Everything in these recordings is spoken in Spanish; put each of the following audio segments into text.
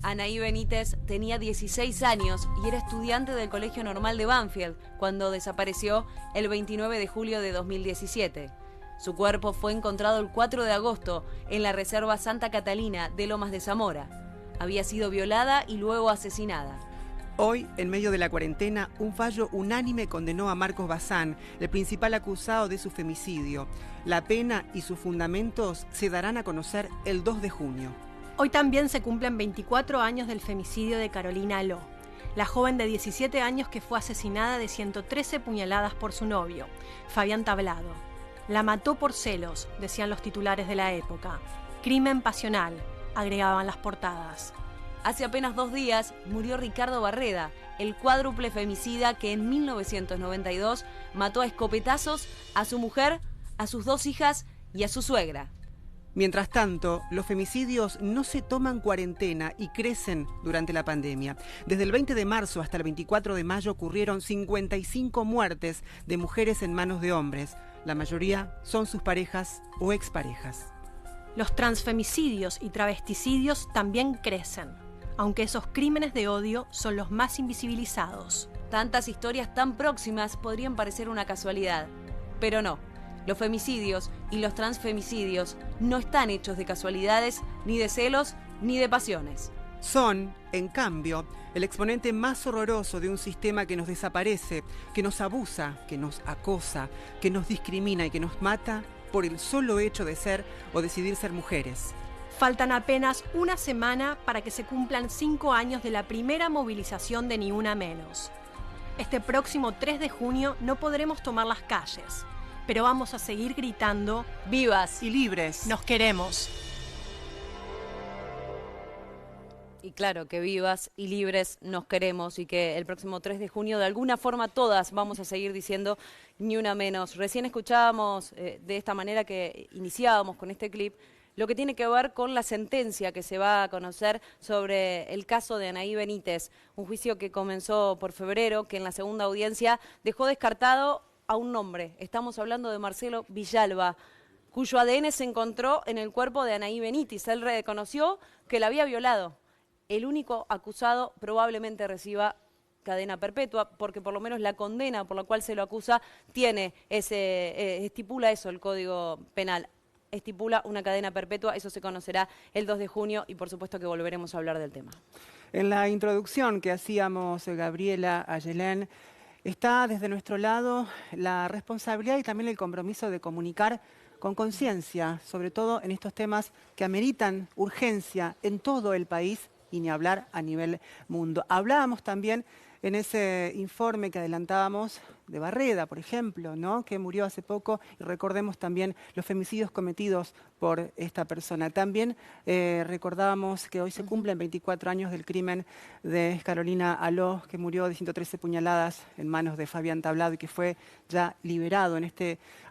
Anaí Benítez tenía 16 años y era estudiante del Colegio Normal de Banfield cuando desapareció el 29 de julio de 2017. Su cuerpo fue encontrado el 4 de agosto en la Reserva Santa Catalina de Lomas de Zamora. Había sido violada y luego asesinada. Hoy, en medio de la cuarentena, un fallo unánime condenó a Marcos Bazán, el principal acusado de su femicidio. La pena y sus fundamentos se darán a conocer el 2 de junio. Hoy también se cumplen 24 años del femicidio de Carolina Aló, la joven de 17 años que fue asesinada de 113 puñaladas por su novio, Fabián Tablado. La mató por celos, decían los titulares de la época. Crimen pasional, agregaban las portadas. Hace apenas 2 días murió Ricardo Barreda, el cuádruple femicida que en 1992 mató a escopetazos a su mujer, a sus 2 hijas y a su suegra. Mientras tanto, los femicidios no se toman cuarentena y crecen durante la pandemia. Desde el 20 de marzo hasta el 24 de mayo ocurrieron 55 muertes de mujeres en manos de hombres. La mayoría son sus parejas o exparejas. Los transfemicidios y travesticidios también crecen, aunque esos crímenes de odio son los más invisibilizados. Tantas historias tan próximas podrían parecer una casualidad, pero no. Los femicidios y los transfemicidios no están hechos de casualidades, ni de celos, ni de pasiones. Son, en cambio, el exponente más horroroso de un sistema que nos desaparece, que nos abusa, que nos acosa, que nos discrimina y que nos mata por el solo hecho de ser o decidir ser mujeres. Faltan apenas una semana para que se cumplan 5 años de la primera movilización de Ni Una Menos. Este próximo 3 de junio no podremos tomar las calles, pero vamos a seguir gritando: ¡vivas y libres! ¡Nos queremos! Y claro, que vivas y libres nos queremos, y que el próximo 3 de junio de alguna forma todas vamos a seguir diciendo ni una menos. Recién escuchábamos de esta manera que iniciábamos con este clip lo que tiene que ver con la sentencia que se va a conocer sobre el caso de Anaí Benítez, un juicio que comenzó por febrero, que en la segunda audiencia dejó descartado a un nombre. Estamos hablando de Marcelo Villalba, cuyo ADN se encontró en el cuerpo de Anaí Benítez. Él reconoció que la había violado. El único acusado probablemente reciba cadena perpetua, porque por lo menos la condena por la cual se lo acusa tiene estipula eso, el Código Penal. Estipula una cadena perpetua, eso se conocerá el 2 de junio y por supuesto que volveremos a hablar del tema. En la introducción que hacíamos, Gabriela, Ayelén, está desde nuestro lado la responsabilidad y también el compromiso de comunicar con conciencia, sobre todo en estos temas que ameritan urgencia en todo el país y ni hablar a nivel mundo. Hablábamos también en ese informe que adelantábamos de Barreda, por ejemplo, ¿no?, que murió hace poco, y recordemos también los femicidios cometidos por esta persona. También recordábamos que hoy se cumplen 24 años del crimen de Carolina Aló, que murió de 113 puñaladas en manos de Fabián Tablado y que fue ya liberado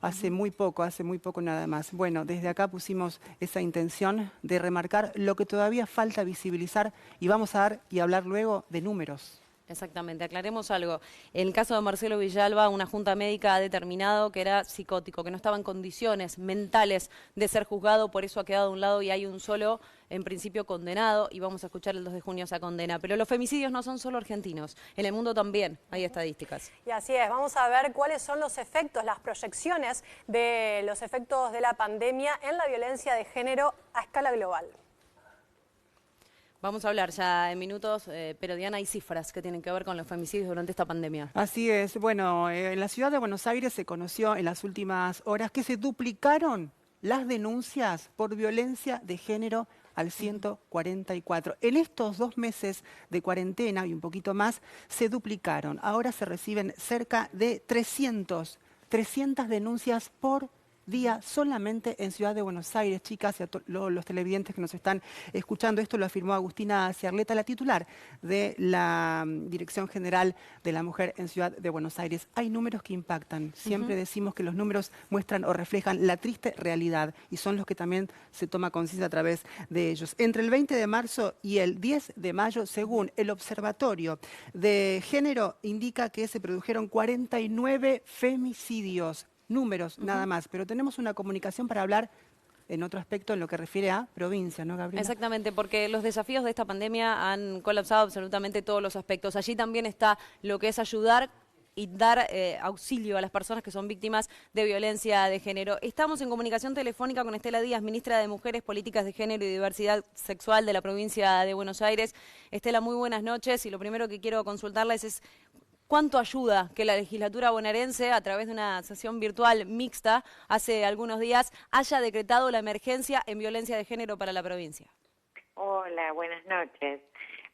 hace muy poco nada más. Bueno, desde acá pusimos esa intención de remarcar lo que todavía falta visibilizar y vamos a dar y hablar luego de números. Exactamente, aclaremos algo. En el caso de Marcelo Villalba, una junta médica ha determinado que era psicótico, que no estaba en condiciones mentales de ser juzgado, por eso ha quedado a un lado y hay un solo, en principio, condenado, y vamos a escuchar el 2 de junio esa condena. Pero los femicidios no son solo argentinos, en el mundo también hay estadísticas. Y así es, vamos a ver cuáles son los efectos, las proyecciones de los efectos de la pandemia en la violencia de género a escala global. Vamos a hablar ya en minutos, pero Diana, hay cifras que tienen que ver con los femicidios durante esta pandemia. Así es. Bueno, en la ciudad de Buenos Aires se conoció en las últimas horas que se duplicaron las denuncias por violencia de género al 144. En estos 2 meses de cuarentena y un poquito más, se duplicaron. Ahora se reciben cerca de 300 denuncias por día solamente en Ciudad de Buenos Aires. Chicas, y a los televidentes que nos están escuchando, esto lo afirmó Agustina Ciarleta, la titular de la Dirección General de la Mujer en Ciudad de Buenos Aires. Hay números que impactan. Siempre decimos que los números muestran o reflejan la triste realidad y son los que también se toma conciencia a través de ellos. Entre el 20 de marzo y el 10 de mayo, según el Observatorio de Género, indica que se produjeron 49 femicidios. Números, nada más, pero tenemos una comunicación para hablar en otro aspecto en lo que refiere a provincia, ¿no, Gabriela? Exactamente, porque los desafíos de esta pandemia han colapsado absolutamente todos los aspectos. Allí también está lo que es ayudar y dar auxilio a las personas que son víctimas de violencia de género. Estamos en comunicación telefónica con Estela Díaz, ministra de Mujeres, Políticas de Género y Diversidad Sexual de la provincia de Buenos Aires. Estela, muy buenas noches y lo primero que quiero consultarles es ¿cuánto ayuda que la legislatura bonaerense, a través de una sesión virtual mixta hace algunos días, haya decretado la emergencia en violencia de género para la provincia? Hola, buenas noches.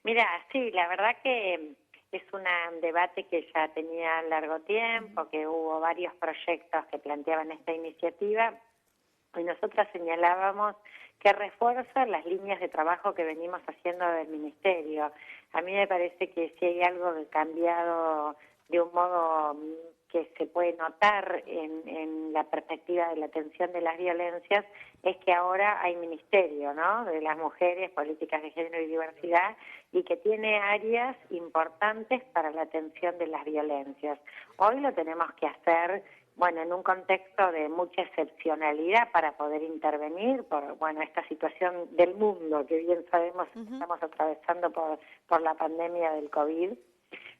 Mira, sí, la verdad que es un debate que ya tenía largo tiempo, que hubo varios proyectos que planteaban esta iniciativa y nosotras señalábamos que refuerza las líneas de trabajo que venimos haciendo del Ministerio. A mí me parece que si hay algo que ha cambiado de un modo que se puede notar en la perspectiva de la atención de las violencias, es que ahora hay Ministerio, ¿no?, de las Mujeres, Políticas de Género y Diversidad, y que tiene áreas importantes para la atención de las violencias. Hoy lo tenemos que hacer, bueno, en un contexto de mucha excepcionalidad para poder intervenir por, bueno, esta situación del mundo que bien sabemos que estamos atravesando por la pandemia del COVID.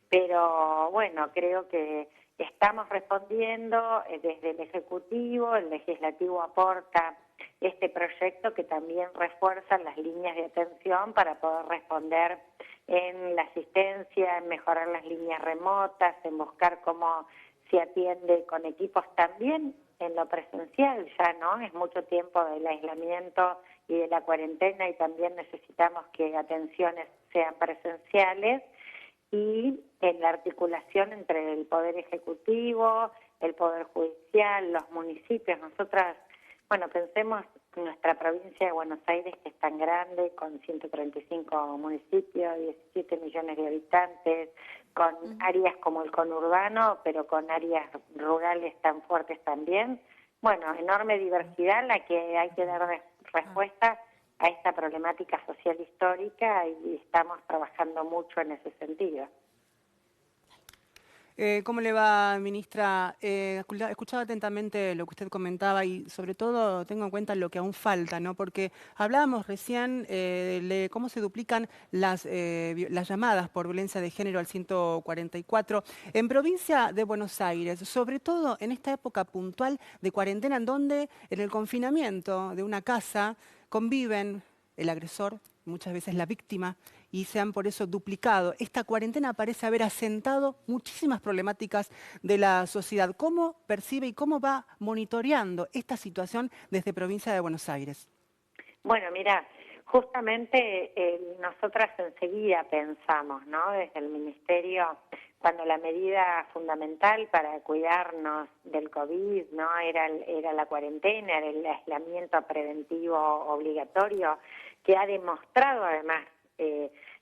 Pero bueno, creo que estamos respondiendo desde el Ejecutivo, el Legislativo aporta este proyecto que también refuerza las líneas de atención para poder responder en la asistencia, en mejorar las líneas remotas, en buscar cómo se atiende con equipos también en lo presencial, ya no, es mucho tiempo del aislamiento y de la cuarentena y también necesitamos que atenciones sean presenciales y en la articulación entre el Poder Ejecutivo, el Poder Judicial, los municipios. Nosotras, bueno, pensemos en nuestra provincia de Buenos Aires, que es tan grande, con 135 municipios, 17 millones de habitantes, con áreas como el conurbano, pero con áreas rurales tan fuertes también. Bueno, enorme diversidad la que hay que dar respuesta a esta problemática social histórica y estamos trabajando mucho en ese sentido. ¿Cómo le va, ministra? Escuchaba atentamente lo que usted comentaba y sobre todo tengo en cuenta lo que aún falta, ¿no? Porque hablábamos recién de cómo se duplican las llamadas por violencia de género al 144 en provincia de Buenos Aires, sobre todo en esta época puntual de cuarentena en donde en el confinamiento de una casa conviven el agresor, muchas veces la víctima, y se han por eso duplicado. Esta cuarentena parece haber asentado muchísimas problemáticas de la sociedad. ¿Cómo percibe y cómo va monitoreando esta situación desde provincia de Buenos Aires? Bueno, mira, justamente nosotras enseguida pensamos, ¿no?, desde el Ministerio, cuando la medida fundamental para cuidarnos del COVID, ¿no?, era la cuarentena, era el aislamiento preventivo obligatorio, que ha demostrado además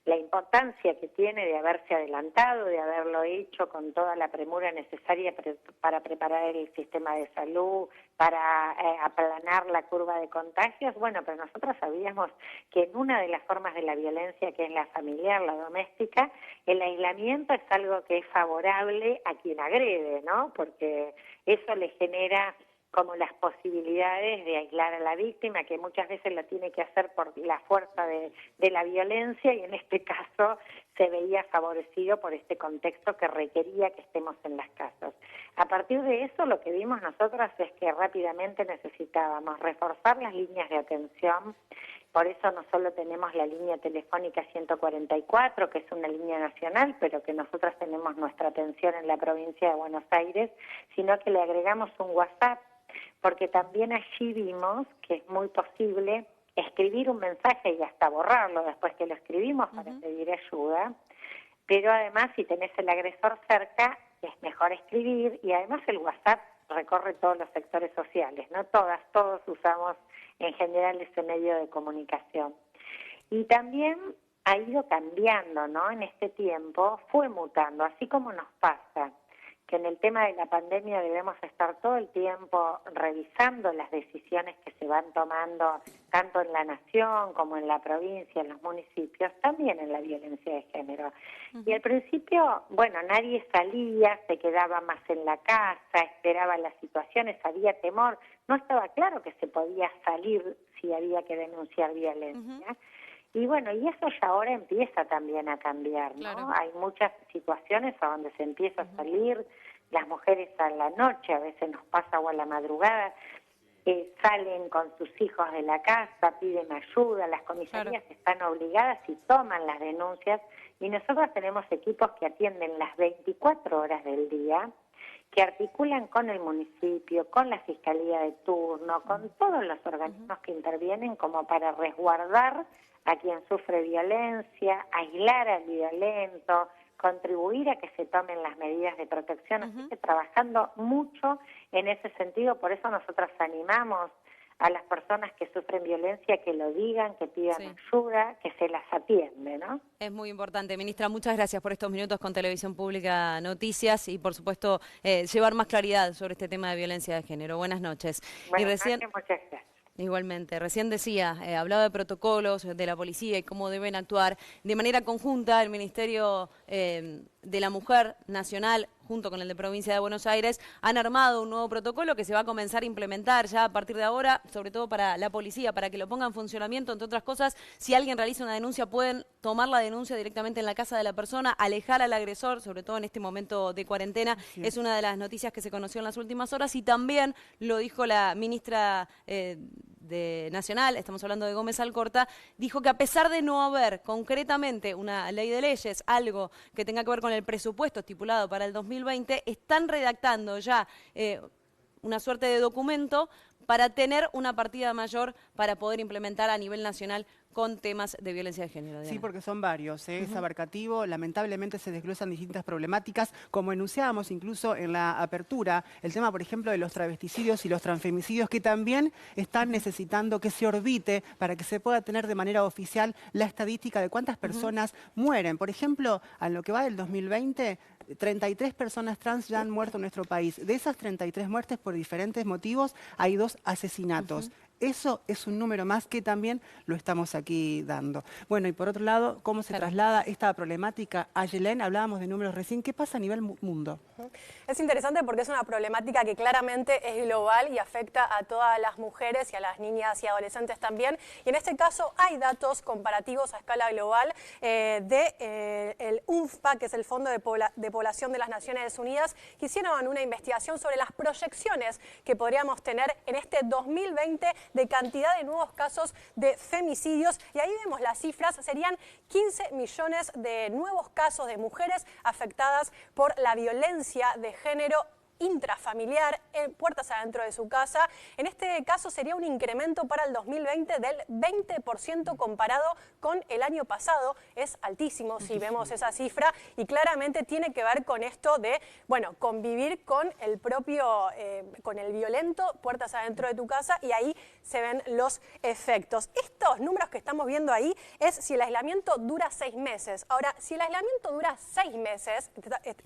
la importancia que tiene de haberse adelantado, de haberlo hecho con toda la premura necesaria para preparar el sistema de salud, para aplanar la curva de contagios. Bueno, pero nosotros sabíamos que en una de las formas de la violencia, que es la familiar, la doméstica, el aislamiento es algo que es favorable a quien agrede, ¿no?, porque eso le genera como las posibilidades de aislar a la víctima, que muchas veces lo tiene que hacer por la fuerza de la violencia, y en este caso se veía favorecido por este contexto que requería que estemos en las casas. A partir de eso, lo que vimos nosotras es que rápidamente necesitábamos reforzar las líneas de atención. Por eso no solo tenemos la línea telefónica 144, que es una línea nacional, pero que nosotras tenemos nuestra atención en la provincia de Buenos Aires, sino que le agregamos un WhatsApp, porque también allí vimos que es muy posible escribir un mensaje y hasta borrarlo después que lo escribimos para pedir ayuda, pero además si tenés el agresor cerca es mejor escribir, y además el WhatsApp recorre todos los sectores sociales, ¿no? Todos usamos en general ese medio de comunicación. Y también ha ido cambiando, ¿no?, en este tiempo, fue mutando, así como nos pasa que en el tema de la pandemia debemos estar todo el tiempo revisando las decisiones que se van tomando tanto en la nación como en la provincia, en los municipios, también en la violencia de género. Y al principio, bueno, nadie salía, se quedaba más en la casa, esperaba las situaciones, había temor, no estaba claro que se podía salir si había que denunciar violencia. Y bueno, y eso ya ahora empieza también a cambiar, ¿no? Claro. Hay muchas situaciones a donde se empieza a salir, las mujeres a la noche, a veces nos pasa o a la madrugada, salen con sus hijos de la casa, piden ayuda, las comisarías están obligadas y toman las denuncias, y nosotros tenemos equipos que atienden las 24 horas del día, que articulan con el municipio, con la fiscalía de turno, con todos los organismos que intervienen como para resguardar a quien sufre violencia, aislar al violento, contribuir a que se tomen las medidas de protección, así que trabajando mucho en ese sentido. Por eso nosotros animamos a las personas que sufren violencia que lo digan, que pidan ayuda, que se las atiende, ¿no? Es muy importante. Ministra, muchas gracias por estos minutos con Televisión Pública Noticias y, por supuesto, llevar más claridad sobre este tema de violencia de género. Buenas noches. Buenas noches, muchas gracias. Igualmente, recién decía, hablaba de protocolos de la policía y cómo deben actuar de manera conjunta el Ministerio de la Mujer Nacional junto con el de Provincia de Buenos Aires, han armado un nuevo protocolo que se va a comenzar a implementar ya a partir de ahora, sobre todo para la policía, para que lo ponga en funcionamiento. Entre otras cosas, si alguien realiza una denuncia, pueden tomar la denuncia directamente en la casa de la persona, alejar al agresor, sobre todo en este momento de cuarentena. Es una de las noticias que se conoció en las últimas horas y también lo dijo la ministra de Nacional, estamos hablando de Gómez Alcorta, dijo que a pesar de no haber concretamente una ley de leyes, algo que tenga que ver con el presupuesto estipulado para el 2020, están redactando ya una suerte de documento para tener una partida mayor para poder implementar a nivel nacional con temas de violencia de género. Diana. Sí, porque son varios, es abarcativo, lamentablemente se desglosan distintas problemáticas, como enunciábamos incluso en la apertura, el tema, por ejemplo, de los travesticidios y los transfemicidios, que también están necesitando que se orbite para que se pueda tener de manera oficial la estadística de cuántas personas mueren. Por ejemplo, a lo que va del 2020, 33 personas trans ya han muerto en nuestro país. De esas 33 muertes por diferentes motivos, hay 2 asesinatos. Eso es un número más que también lo estamos aquí dando. Bueno, y por otro lado, ¿cómo se traslada esta problemática a Yelén? Hablábamos de números recién. ¿Qué pasa a nivel mundo? Es interesante porque es una problemática que claramente es global y afecta a todas las mujeres y a las niñas y adolescentes también. Y en este caso hay datos comparativos a escala global el UNFPA, que es el Fondo de Población de las Naciones Unidas, que hicieron una investigación sobre las proyecciones que podríamos tener en este 2020 de cantidad de nuevos casos de femicidios, y ahí vemos las cifras, serían 15 millones de nuevos casos de mujeres afectadas por la violencia de género intrafamiliar, puertas adentro de su casa. En este caso sería un incremento para el 2020 del 20% comparado con el año pasado. Es altísimo si vemos esa cifra y claramente tiene que ver con esto de, bueno, convivir con el propio, con el violento, puertas adentro de tu casa, y ahí se ven los efectos. Estos números que estamos viendo ahí es si el aislamiento dura 6 meses. Ahora, si el aislamiento dura 6 meses,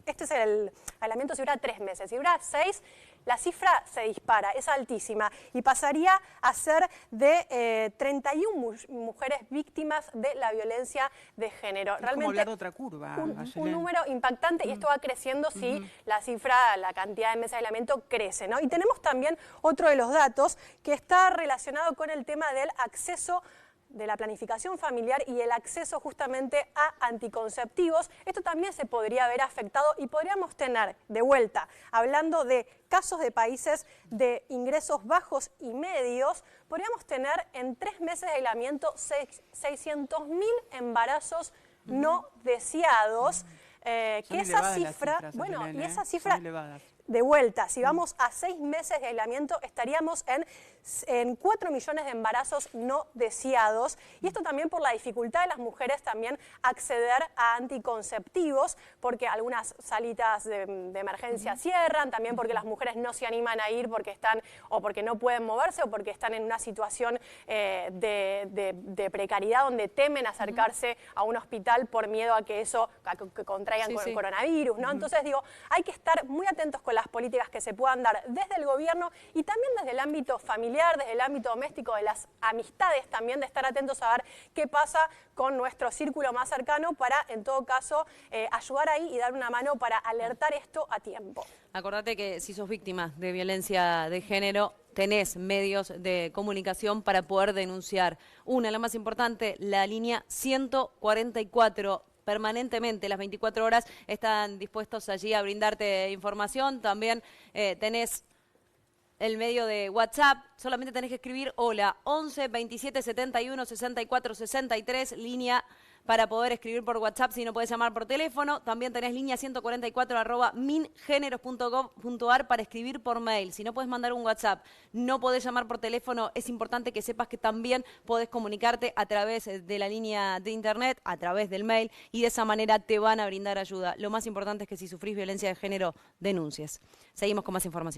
este es el aislamiento si dura 3 meses, si dura 6, la cifra se dispara, es altísima y pasaría a ser de 31 mujeres víctimas de la violencia de género. Es realmente como hablar de otra curva. Un número impactante, y esto va creciendo si la cifra, la cantidad de meses de aislamiento crece, ¿no? Y tenemos también otro de los datos que está relacionado con el tema del acceso de la planificación familiar y el acceso justamente a anticonceptivos. Esto también se podría haber afectado y podríamos tener, de vuelta, hablando de casos de países de ingresos bajos y medios, podríamos tener en 3 meses de aislamiento 600.000 embarazos no deseados, que esa cifra, bueno, y esa cifra, de vuelta, si vamos a 6 meses de aislamiento, estaríamos en 4 millones de embarazos no deseados, y esto también por la dificultad de las mujeres también acceder a anticonceptivos, porque algunas salitas de emergencia cierran, también porque las mujeres no se animan a ir porque están, o porque no pueden moverse, o porque están en una situación de precariedad donde temen acercarse a un hospital por miedo a que eso, que contraigan traigan Sí, con sí. el coronavirus, ¿no? Entonces digo, hay que estar muy atentos con las políticas que se puedan dar desde el gobierno y también desde el ámbito familiar, desde el ámbito doméstico, de las amistades también, de estar atentos a ver qué pasa con nuestro círculo más cercano para, en todo caso, ayudar ahí y dar una mano para alertar esto a tiempo. Acordate que si sos víctima de violencia de género, tenés medios de comunicación para poder denunciar. Una, la más importante, la línea 144. Permanentemente, las 24 horas, están dispuestos allí a brindarte información. También tenés el medio de WhatsApp, solamente tenés que escribir hola, 11 27 71 64 63, línea para poder escribir por WhatsApp si no podés llamar por teléfono. También tenés línea 144 @mingéneros.gov.ar para escribir por mail. Si no podés mandar un WhatsApp, no podés llamar por teléfono, es importante que sepas que también podés comunicarte a través de la línea de internet, a través del mail, y de esa manera te van a brindar ayuda. Lo más importante es que si sufrís violencia de género, denuncies. Seguimos con más información.